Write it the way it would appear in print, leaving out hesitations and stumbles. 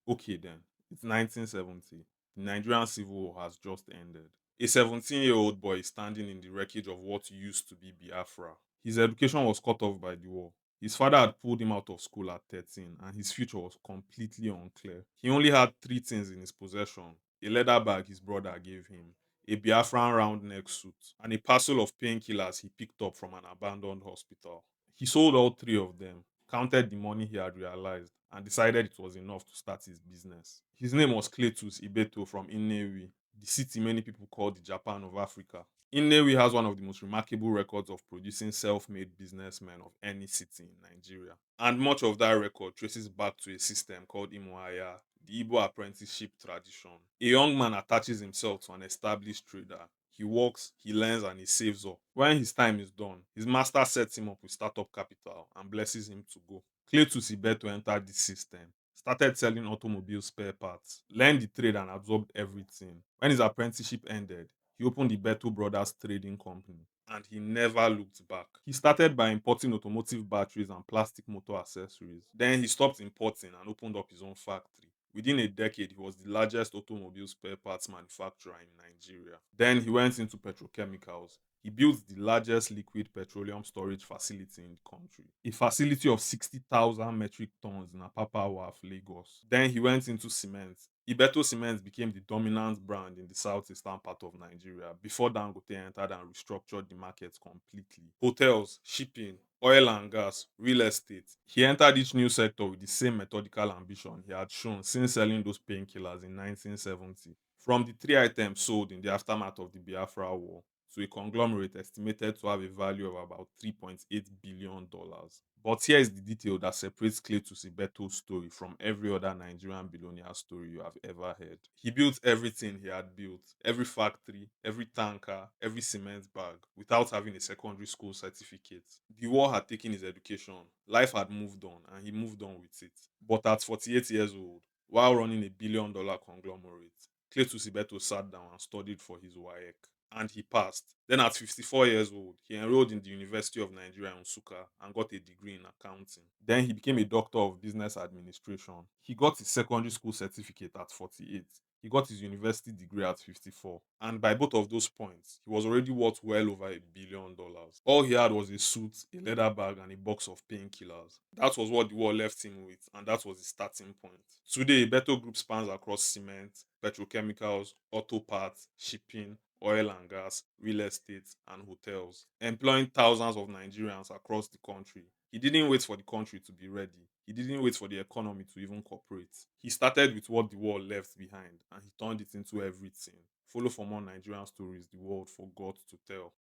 Okay, then. It's 1970. The Nigerian Civil War has just ended. A 17-year-old boy is standing in the wreckage of what used to be Biafra. His education was cut off by the war. His father had pulled him out of school at 13, and his future was completely unclear. He only had three things in his possession: a leather bag his brother gave him, a Biafran round neck suit, and a parcel of painkillers he picked up from an abandoned hospital. He sold all three of them, counted the money he had realized, and decided it was enough to start his business. His name was Cletus Ibeto from Innewi, the city many people call the Japan of Africa. Innewi has one of the most remarkable records of producing self-made businessmen of any city in Nigeria. And much of that record traces back to a system called Imoaya, the Igbo apprenticeship tradition. A young man attaches himself to an established trader. He works, he learns, and he saves up. When his time is done, his master sets him up with startup capital and blesses him to go. Cletus Ibeto entered this system, started selling automobile spare parts, learned the trade, and absorbed everything. When his apprenticeship ended, he opened the Beto Brothers Trading Company, and he never looked back. He started by importing automotive batteries and plastic motor accessories. Then he stopped importing and opened up his own factory. Within a decade, he was the largest automobile spare parts manufacturer in Nigeria. Then he went into petrochemicals. He built the largest liquid petroleum storage facility in the country, a facility of 60,000 metric tons in Apapa Wharf, Lagos. Then he went into cement. Ibeto Cement became the dominant brand in the southeastern part of Nigeria before Dangote entered and restructured the market completely. Hotels, shipping, oil and gas, real estate. He entered each new sector with the same methodical ambition he had shown since selling those painkillers in 1970. From the three items sold in the aftermath of the Biafra War to a conglomerate estimated to have a value of about $3.8 billion. Dollars. But here is the detail that separates Cletus Ibeto's story from every other Nigerian billionaire story you have ever heard. He built everything he had built, every factory, every tanker, every cement bag, without having a secondary school certificate. The war had taken his education, life had moved on, and he moved on with it. But at 48 years old, while running a $1 billion conglomerate, Cletus Ibeto sat down and studied for his WAEC, and he passed. Then at 54 years old, he enrolled in the University of Nigeria in Nsukka and got a degree in accounting. Then he became a doctor of business administration. He got his secondary school certificate at 48. He got his university degree at 54. And by both of those points, he was already worth well over $1 billion. All he had was a suit, a leather bag, and a box of painkillers. That was what the war left him with, and that was his starting point. Today, Beto Group spans across cement, petrochemicals, auto parts, shipping, oil and gas, real estate, and hotels, employing thousands of Nigerians across the country. He didn't wait for the country to be ready. He didn't wait for the economy to even cooperate. He started with what the war left behind and he turned it into everything. Follow for more Nigerian stories the world forgot to tell.